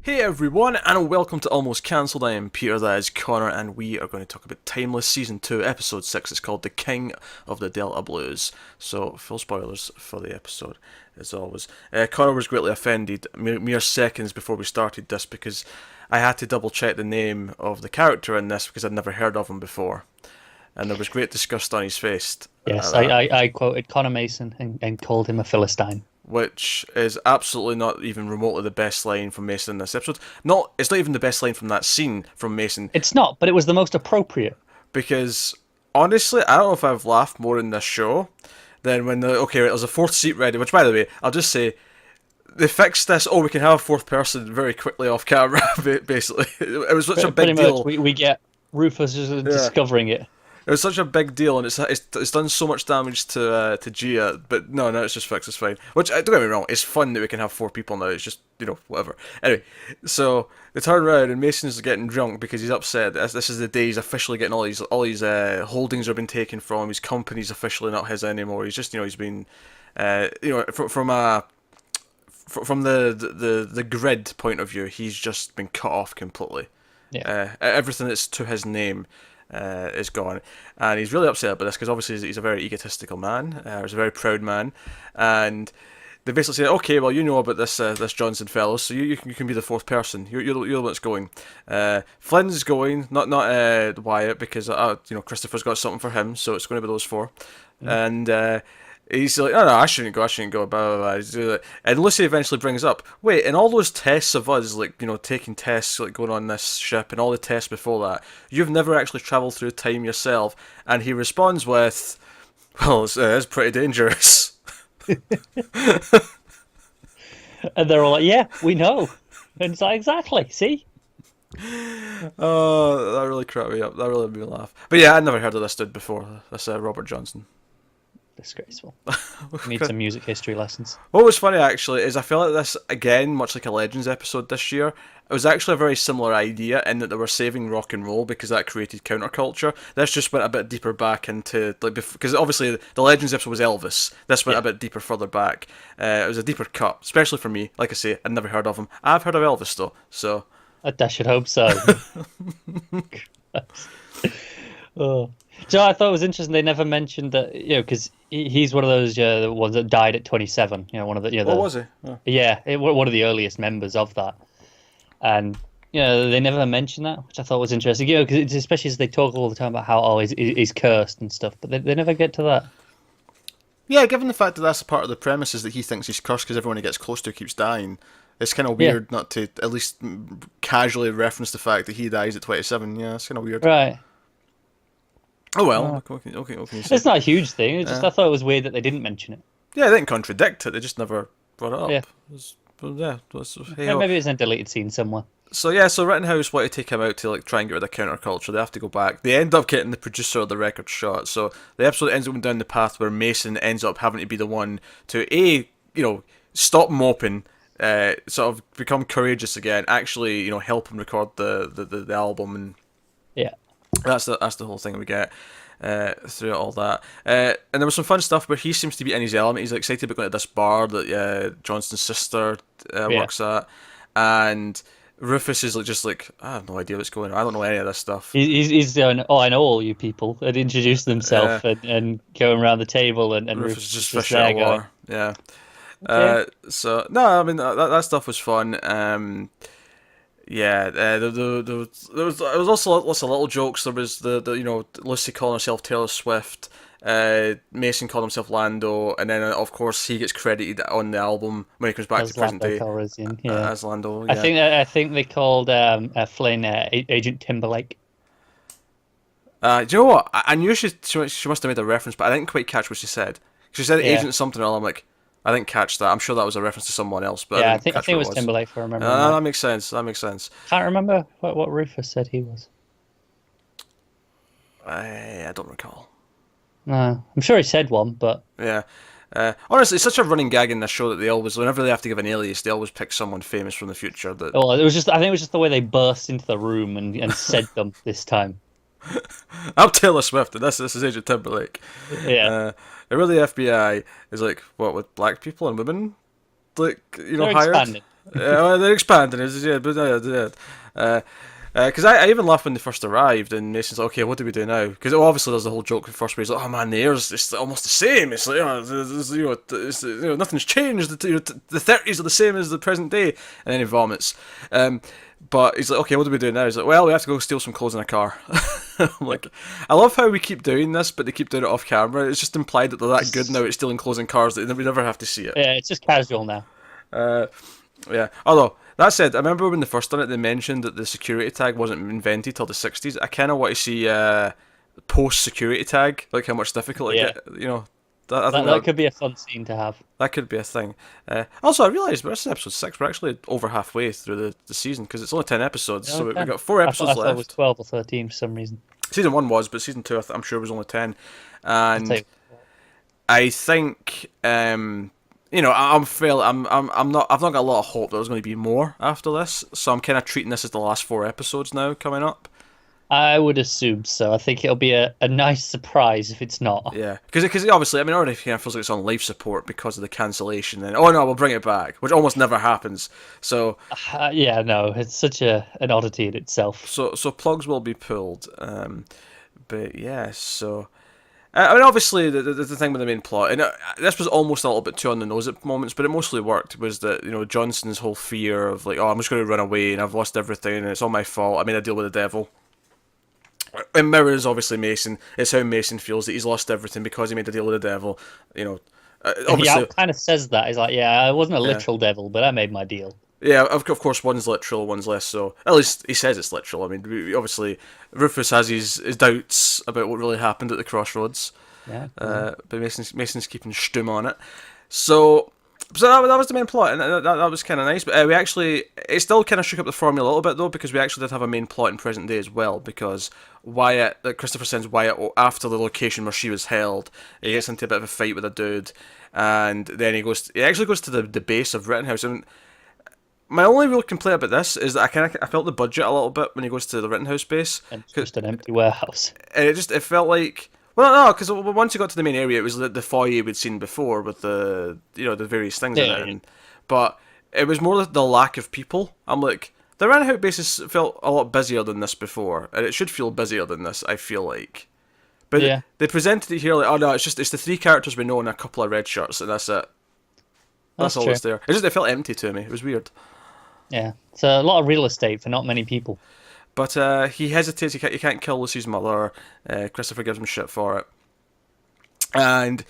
Hey everyone, and welcome to Almost Cancelled. I am Peter, that is Connor, and we are going to talk about Timeless Season 2, Episode 6. It's called The King of the Delta Blues. So, full spoilers for the episode, as always. Connor was greatly offended mere seconds before we started this because I had to double check the name of the character in this because I'd never heard of him before. And there was great disgust on his face at Yes, that. I quoted Connor Mason and called him a Philistine. Which is absolutely not even remotely the best line from Mason in this episode. It's not even the best line from that scene from Mason, It's not, but it was the most appropriate. because honestly, I don't know if I've laughed more in this show than when there's a fourth seat ready. Which, by the way, I'll just say they fixed this. Oh, we can have a fourth person very quickly off camera. Basically, it was such a Pretty big much, deal. we get Rufus just Yeah. discovering it. It was such a big deal, and it's done so much damage to Gia. But no, it's just fixed. It's fine. Which, don't get me wrong, it's fun that we can have four people now. It's just whatever. Anyway, so they turn around and Mason's getting drunk because he's upset. This is the day he's officially getting all his holdings have been taken from him. His company's officially not his anymore. He's just he's been from the grid point of view, he's just been cut off completely. Yeah, Everything that's to his name is gone, and he's really upset about this because obviously he's a very egotistical man. He's a very proud man, and they basically say, okay, well, you know about this Johnson fellow, so you can be the fourth person. You're the one that's going. Flynn's going, not Wyatt, because Christopher's got something for him, so it's going to be those four, and. He's like, oh no, I shouldn't go, blah, blah, blah. And Lucy eventually brings up, wait, and all those tests of us, like, taking tests, like, going on this ship, and all the tests before that, you've never actually travelled through time yourself. And he responds with, well, it's pretty dangerous. and they're all like, "Yeah, we know." And it's like, exactly. See, Oh, that really cracked me up. That really made me laugh. But yeah, I'd never heard of this dude before, this Robert Johnson. disgraceful. Need some music history lessons. What was funny actually is I feel like this again, much like a Legends episode this year, it was actually a very similar idea in that they were saving rock and roll because that created counterculture. This just went a bit deeper back into because obviously the Legends episode was Elvis. This went a bit deeper further back. It was a deeper cut, especially for me. Like I say, I'd never heard of him. I've heard of Elvis though, so I should hope so. Oh. So I thought it was interesting. They never mentioned that, because he's one of those the ones that died at 27. One of the what was he? Oh. one of the earliest members of that, and they never mentioned that, which I thought was interesting. Because especially as they talk all the time about how he's cursed and stuff, but they never get to that. Yeah, given the fact that that's part of the premise is that he thinks he's cursed because everyone he gets close to keeps dying. It's kind of Yeah, weird not to at least casually reference the fact that he dies at 27. Yeah, it's kind of weird. right. Oh well, Uh, what can you say? it's not a huge thing. It's just Uh, I thought it was weird that they didn't mention it. yeah, they didn't contradict it. They just never brought it up. Yeah, But yeah, hey ho. maybe it's in a deleted scene somewhere. So Rittenhouse want to take him out to like try and get rid of counterculture. They have to go back. They end up getting the producer of the record shot. So the episode ends up going down the path where Mason ends up having to be the one to stop moping, sort of become courageous again. Actually, help him record the album, and Yeah, that's the whole thing we get. Through all that, and there was some fun stuff where he seems to be in his element. He's excited about going to this bar that Johnston's sister yeah. works at, and Rufus is I have no idea what's going on. I don't know any of this stuff. He's going, oh, I know all you people, and introduced Uh, himself and going around the table, and Rufus is Rufus is just just fish out there of going, water. Yeah. okay. So no, I mean that stuff was fun. Yeah, there was also lots of little jokes. There was the Lucy calling herself Taylor Swift, Mason calling himself Lando, and then of course he gets credited on the album when he comes back to As present Lando day Calrissian, yeah. as Lando. I Yeah, think they called Flynn Agent Timberlake. do you know what? I knew she must have made a reference, but I didn't quite catch what she said. She said Yeah, Agent something, and I'm like, I didn't catch that. I'm sure that was a reference to someone else, but I yeah. didn't I catch think it what was it was. Timberlake, if I remember right. That makes sense. That makes sense. Can't remember what Rufus said he was. I don't recall. No, I'm sure he said one, but Yeah. Honestly, it's such a running gag in this show that they always, whenever they have to give an alias, they always pick someone famous from the future. That well, it was just I think it was just the way they burst into the room and said them this time. I'm Taylor Swift, and this is Agent Timberlake. Yeah, And really, the FBI is like, what, with black people and women, like they're hired? expanding. Well, they're expanding it, yeah, but because I even laughed when they first arrived, and Mason's like, okay, what do we do now? Because obviously there's the whole joke first where he's like, oh man, the air's it's almost the same. It's like, nothing's changed. The 30s are the same as the present day, and then he vomits. But he's like, okay, what do we do now? He's like, well, we have to go steal some clothes in a car. I'm like, I love how we keep doing this, but they keep doing it off camera. It's just implied that they're that good now at stealing clothes in cars that we never have to see it. Yeah, it's just casual now. Yeah. Although that said, I remember when they first done it, they mentioned that the security tag wasn't invented till the '60s. I kind of want to see post security tag, like how much difficult it Yeah. get. You know, That could be a fun scene to have. that could be a thing. Also, I realised this is episode 6. We're actually over halfway through the season because it's only 10 episodes, so we've got 4 episodes I thought it was left. 12 or 13 for some reason. Season 1 was, but season 2 I'm sure was only 10. I'll tell And you. I think I'm fairly I'm not I've not got a lot of hope that there's going to be more after this, so I'm kind of treating this as the last 4 episodes now coming up. I would assume so. I think it'll be a nice surprise if it's not. Yeah, because obviously, I mean, already kind of feels like it's on life support because of the cancellation. And oh no, we'll bring it back, which almost never happens. So Yeah, no, it's such an oddity in itself. so plugs will be pulled. But yeah, so I mean, obviously, the thing with the main plot, and this was almost a little bit too on the nose at moments, but it mostly worked. Was that Johnson's whole fear of like, oh, I'm just going to run away and I've lost everything and it's all my fault. I made a deal with the devil. It mirrors obviously Mason. It's how Mason feels that he's lost everything because he made a deal with the devil. Obviously, He kind of says that. He's like, yeah, I wasn't a literal devil, but I made my deal. yeah. Of course, one's literal, one's less so. At least he says it's literal. I mean, obviously, Rufus has his doubts about what really happened at the crossroads. Yeah. But Mason's keeping stum on it. So that was the main plot, and that was kind of nice. But it still kind of shook up the formula a little bit though, because we actually did have a main plot in present day as well. Because Christopher sends Wyatt after the location where she was held. He gets into a bit of a fight with a dude, and then he actually goes to the base of Rittenhouse. And my only real complaint about this is that I felt the budget a little bit when he goes to the Rittenhouse base, And it's just an empty warehouse. and it felt like. Well, no, because once you got to the main area, it was the foyer we'd seen before with the the various things in Yeah. it. But it was more the lack of people. I'm like, the Rittenhouse bases felt a lot busier than this before, and it should feel busier than this. I feel like, but Yeah. they presented it here like, oh no, it's the 3 characters we know and a couple of red shirts, and that's it. That's all true. that's there. It felt empty to me. It was weird. Yeah. It's a lot of real estate for not many people. But he hesitates. He can't kill Lucy's mother. Christopher gives him shit for it, and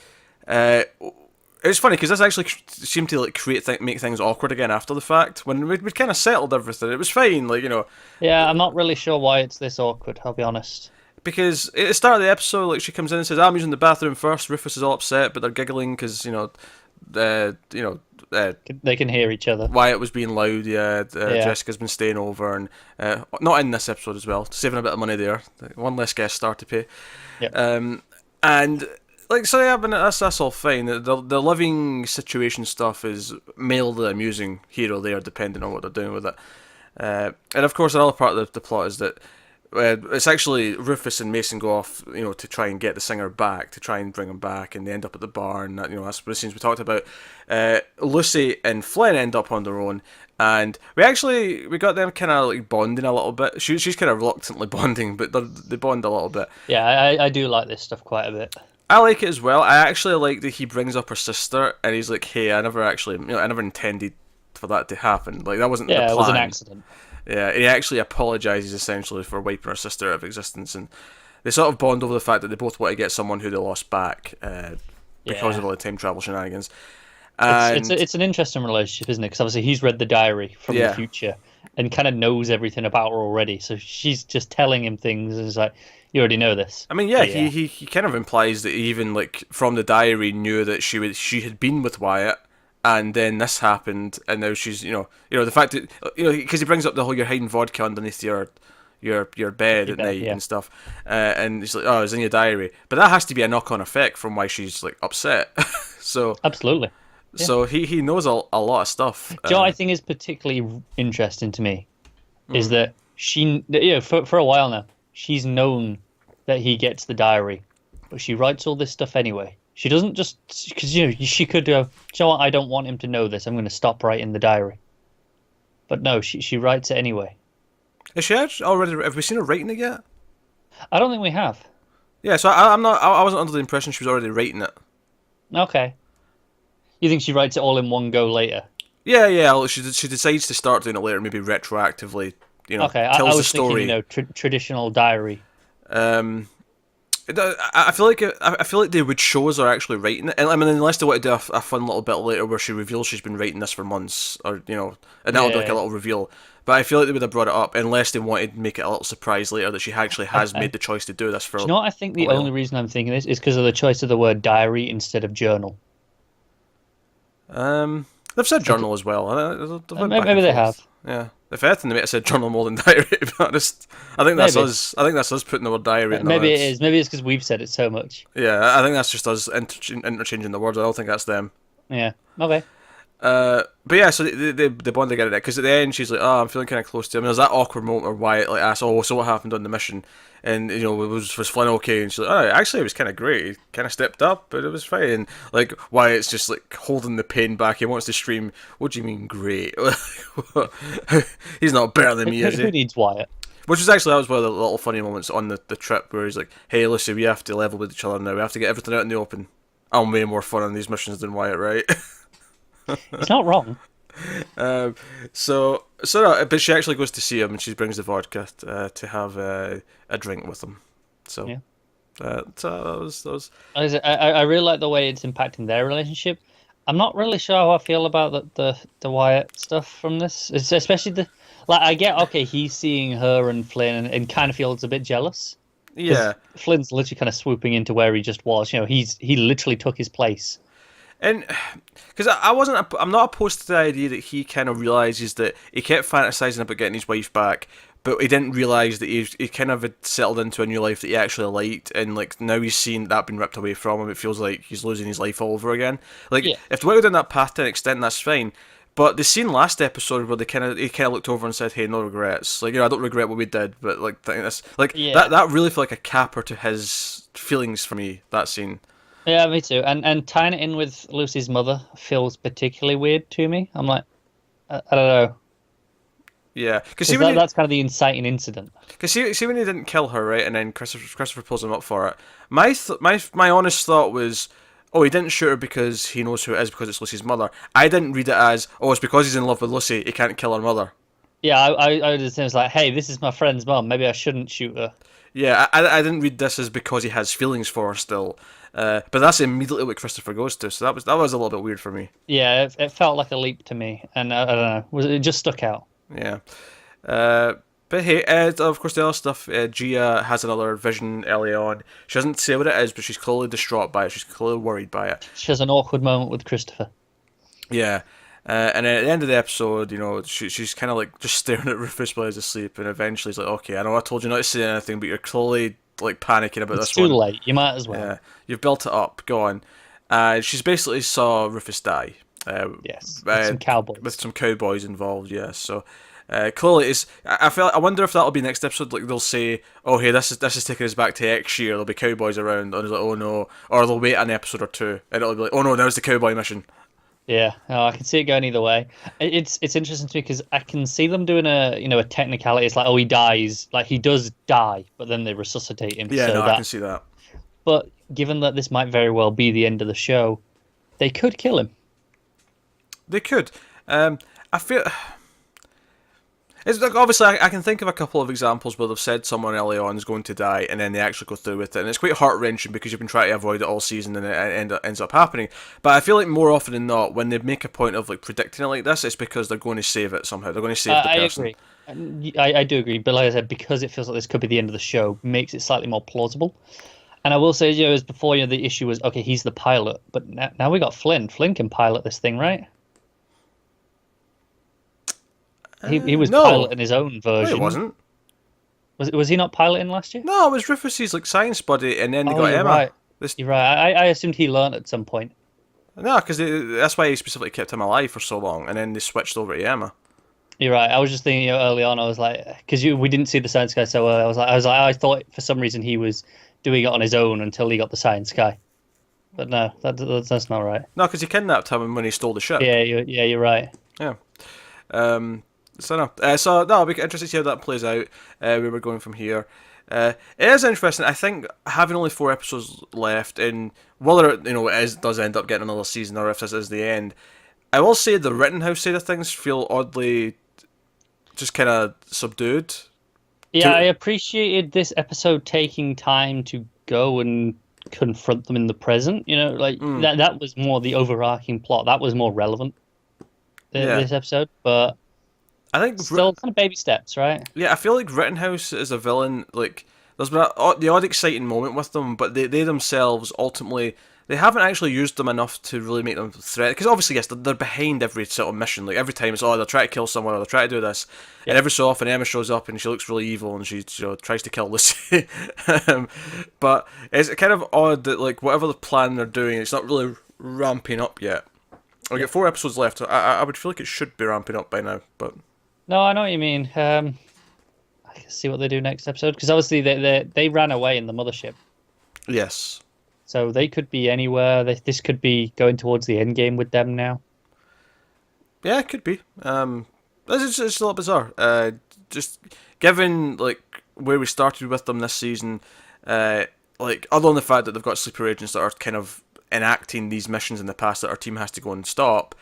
it's funny because this actually seemed to like make things awkward again after the fact. When we'd kind of settled everything, it was fine. Like Yeah, I'm not really sure why it's this awkward, I'll be honest. because at the start of the episode, like she comes in and says, "I'm using the bathroom first." Rufus is all upset, but they're giggling because They can hear each other. Wyatt was being loud. Yeah, Yeah. Jessica's been staying over, and not in this episode as well, saving a bit of money there. One less guest star to pay. Yep. And like so, yeah, but that's all fine. The living situation stuff is mildly amusing here or there, depending on what they're doing with it. And of course, another part of the plot is that. It's actually Rufus and Mason go off, to try and get the singer back, to try and bring him back, and they end up at the bar, and that's the scenes we talked about. Lucy and Flynn end up on their own, and we got them kind of like bonding a little bit. She's kind of reluctantly bonding, but they bond a little bit. Yeah, I do like this stuff quite a bit. I like it as well. I actually like that he brings up her sister, and he's like, "Hey, I never intended for that to happen. Like that wasn't the plan. Yeah, it was an accident. Yeah, he actually apologises essentially for wiping her sister out of existence, and they sort of bond over the fact that they both want to get someone who they lost back because of all the time travel shenanigans. And It's an interesting relationship, isn't it? Because obviously he's read the diary from the future and kind of knows everything about her already. So she's just telling him things, and it's like, you already know this. I mean, yeah, he kind of implies that he even like from the diary knew that she had been with Wyatt. And then this happened, and now she's, the fact that, because he brings up the whole you're hiding vodka underneath your bed at night and stuff, and he's like, oh, it's in your diary, but that has to be a knock-on effect from why she's like upset. So Absolutely. Yeah. So he knows a lot of stuff. Do you know what I think is particularly interesting to me is that she, for a while now, she's known that he gets the diary, but she writes all this stuff anyway. She doesn't just because she could go. Do you know what? I don't want him to know this. I'm going to stop writing the diary. But no, she writes it anyway. Is she actually already? Have we seen her writing it yet? I don't think we have. Yeah, so I'm not. I wasn't under the impression she was already writing it. Okay. You think she writes it all in one go later? Yeah, yeah. She decides to start doing it later, maybe retroactively. Okay, I Tells the was thinking, story. traditional diary. Um, I feel like they would show us her actually writing it, and I mean, unless they want to do a fun little bit later where she reveals she's been writing this for months, or and that'll be like a Yeah. little reveal. But I feel like they would have brought it up unless they wanted to make it a little surprise later that she actually has made the choice to do this for. Do you know what I think a the while. only reason I'm thinking this is because of the choice of the word diary instead of journal. They've said journal as well. They've went back Maybe and they forth. have. Yeah. If anything, they might have said journal more than diary. To be honest, I think that's Maybe. us. I think that's us putting the word diary in there. Maybe it is. Maybe it's because we've said it so much. Yeah, I think that's just us interchanging the words. I don't think that's them. Yeah. Okay. But yeah, so they bond together because at the end she's like, "Oh, I'm feeling kind of close to him." There's that awkward moment where Wyatt like asks, "Oh, so what happened on the mission?" And was Flynn okay? And she's like, "Oh, actually, it was kind of great. He kind of stepped up, but it was fine." And like Wyatt's just like holding the pain back. He wants to scream, "What do you mean great? He's not better than me, is Who he?" needs Wyatt? Which was actually that was one of the little funny moments on the trip where he's like, "Hey, listen, we have to level with each other now. We have to get everything out in the open. I'm way more fun on these missions than Wyatt, right?" It's not wrong. But she actually goes to see him and she brings the vodka to have a drink with him. So, Yeah. that was. I really like the way it's impacting their relationship. I'm not really sure how I feel about the Wyatt stuff from this. It's especially I get okay, he's seeing her and Flynn and kind of feels a bit jealous. Yeah, Flynn's literally kind of swooping into where he just was. He literally took his place. and because I'm not opposed to the idea that he kind of realizes that he kept fantasizing about getting his wife back, but he didn't realize that he kind of had settled into a new life that he actually liked, and like now he's seen that being ripped away from him. It feels like he's losing his life all over again. Like Yeah. if they went down that path to an extent, that's fine. But the scene last episode where he kind of looked over and said, "Hey, no regrets. Like I don't regret what we did, but like I think this like Yeah. that really felt like a capper to his feelings for me. That scene." Yeah, me too. And tying it in with Lucy's mother feels particularly weird to me. I'm like, I don't know. Yeah, because 'Cause that's kind of the inciting incident. see when he didn't kill her, right, and then Christopher pulls him up for it. My honest thought was, oh, he didn't shoot her because he knows who it is because it's Lucy's mother. I didn't read it as, oh, it's because he's in love with Lucy, he can't kill her mother. Yeah, I just was like, hey, this is my friend's mom. Maybe I shouldn't shoot her. Yeah, I didn't read this as because he has feelings for her still. But that's immediately what Christopher goes to, so that was a little bit weird for me. Yeah, it felt like a leap to me, and I don't know, it just stuck out. Yeah. But hey, of course, the other stuff, Gia has another vision early on. She doesn't say what it is, but she's clearly distraught by it. She's clearly worried by it. She has an awkward moment with Christopher. Yeah. And then at the end of the episode, she's kind of like just staring at Rufus while he's asleep, and eventually he's like, "Okay, I know I told you not to say anything, but you're clearly like panicking about It's this too one. late. You might as well. Yeah, you've built it up. Go on." She's basically saw Rufus die. Yes, with some cowboys. With some cowboys involved. Yeah, so. Clearly, I wonder if that'll be next episode. Like they'll say, "Oh, hey, this is taking us back to X year. There'll be cowboys around." And it's like, "Oh no," or they'll wait an episode or two, and it'll be like, "Oh no, now's the cowboy mission." Yeah, no, I can see it going either way. It's interesting to me because I can see them doing a technicality. It's like, oh, he dies, like he does die, but then they resuscitate him. Yeah, so no, I can see that. But given that this might very well be the end of the show, they could kill him. They could. I feel. It's like obviously I can think of a couple of examples where they've said someone early on is going to die and then they actually go through with it, and it's quite heart wrenching because you've been trying to avoid it all season and it ends up happening. But I feel like more often than not, when they make a point of like predicting it like this, it's because they're going to save it somehow. They're going to save the person. I agree. I do agree, but like I said, because it feels like this could be the end of the show, makes it slightly more plausible. And I will say, as before, the issue was okay, he's the pilot, but now we got Flynn. Flynn can pilot this thing, right? He was no. piloting his own version. No, he wasn't. Was he not piloting last year? No, it was Rufus's like science buddy, and then they got you're Emma. Right. This... You're right. I assumed he learned at some point. No, because that's why he specifically kept him alive for so long, and then they switched over to Emma. You're right. I was just thinking early on. I was like, because we didn't see the science guy, so I was like, I thought for some reason he was doing it on his own until he got the science guy. But no, that's not right. No, because he kidnapped him when he stole the ship. Yeah, you're right. Yeah. So no, so that'll be interesting to see how that plays out. Where we're going from here. It is interesting. I think having only 4 episodes left, and whether does end up getting another season or if this is the end, I will say the Rittenhouse side of things feel oddly just kind of subdued. Yeah, I appreciated this episode taking time to go and confront them in the present. That was more the overarching plot. That was more relevant this episode, but I think still kind of baby steps, right? Yeah, I feel like Rittenhouse is a villain. Like, there's been the odd exciting moment with them, but they themselves ultimately they haven't actually used them enough to really make them a threat. Because obviously, yes, they're behind every sort of mission. Like every time it's they'll try to kill someone or they'll try to do this, and every so often Emma shows up and she looks really evil and she tries to kill Lucy. But it's kind of odd that like whatever the plan they're doing, it's not really ramping up yet. We got 4 episodes left. So I would feel like it should be ramping up by now, but. No, I know what you mean. I can see what they do next episode because obviously they ran away in the mothership. Yes. So they could be anywhere. This could be going towards the end game with them now. Yeah, it could be. It's a little bizarre. Just given like where we started with them this season, like other than the fact that they've got sleeper agents that are kind of enacting these missions in the past that our team has to go and stop.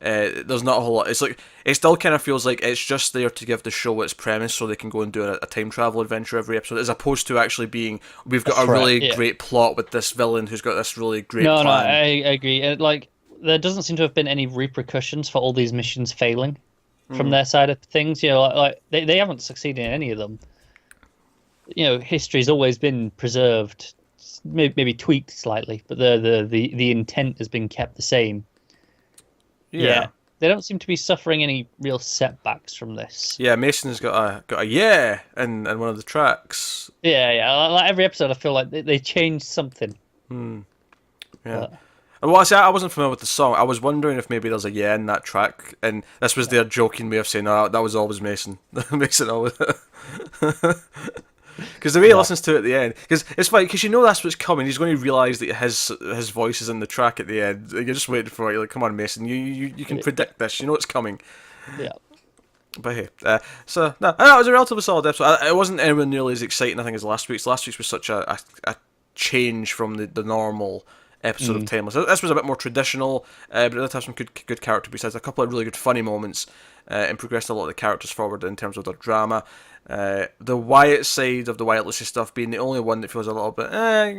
There's not a whole lot. It's like it still kind of feels like it's just there to give the show its premise, so they can go and do a time travel adventure every episode, as opposed to actually being we've got a really great plot with this villain who's got this really great plan. No, I agree. Like there doesn't seem to have been any repercussions for all these missions failing from their side of things. Like they haven't succeeded in any of them. History's always been preserved, maybe tweaked slightly, but the intent has been kept the same. Yeah, they don't seem to be suffering any real setbacks from this. Yeah, Mason's got a yeah in one of the tracks. Yeah. Like every episode, I feel like they changed something. Yeah. But... Well, see, I wasn't familiar with the song. I was wondering if maybe there's a yeah in that track, and this was their joking way of saying, "No, that was always Mason." Mason always. Because the way he listens to it at the end, because it's funny, because that's what's coming. He's going to realise that his voice is in the track at the end. You're just waiting for it. You're like, come on, Mason, you can predict this. You know it's coming. Yeah. But hey, it was a relatively solid episode. It wasn't anywhere nearly as exciting, I think, as last week's. Last week's was such a change from the normal episode of Timeless. This was a bit more traditional, but it did have some good character besides a couple of really good funny moments, and progressed a lot of the characters forward in terms of their drama. The Wyatt side of the Wyatt Lucy stuff being the only one that feels a little bit,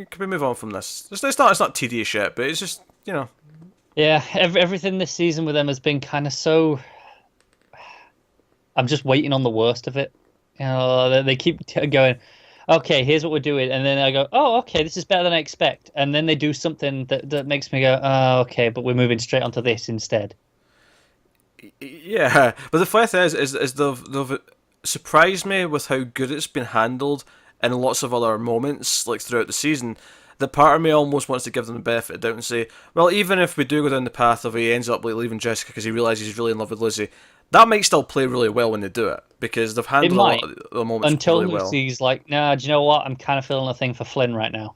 could we move on from this? It's not tedious yet, but it's just, Yeah, everything this season with them has been kind of so... I'm just waiting on the worst of it. They keep going, okay, here's what we're doing, and then I go, oh, okay, this is better than I expect, and then they do something that makes me go, oh, okay, but we're moving straight onto this instead. Yeah, but the funny thing is they've surprised me with how good it's been handled in lots of other moments, like throughout the season, that part of me almost wants to give them the benefit of the doubt and say, well, even if we do go down the path of he ends up like leaving Jessica because he realises he's really in love with Lizzie, that might still play really well when they do it, because they've handled a lot of the moments until really well. Lucy's like, nah, do you know what? I'm kind of feeling a thing for Flynn right now.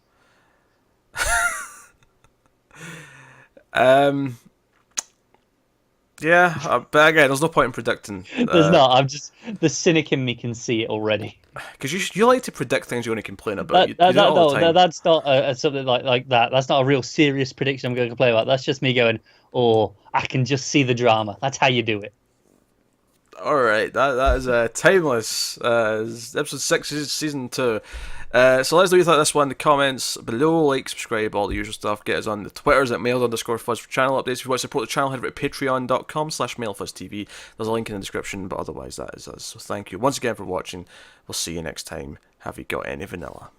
Yeah, but again, there's no point in predicting. There's not. I'm just the cynic in me can see it already. Because you like to predict things you only complain about. That's not something like that. That's not a real serious prediction I'm going to complain about. That's just me going, oh, I can just see the drama. That's how you do it. All right, that is Timeless, episode 6, season 2. So let us know what you thought of this one in the comments below. Like, subscribe, all the usual stuff. Get us on the Twitters at mail_fuzz for channel updates. If you want to support the channel, head over to patreon.com/mailfuzztv. There's a link in the description, but otherwise that is us. So thank you once again for watching. We'll see you next time. Have you got any vanilla?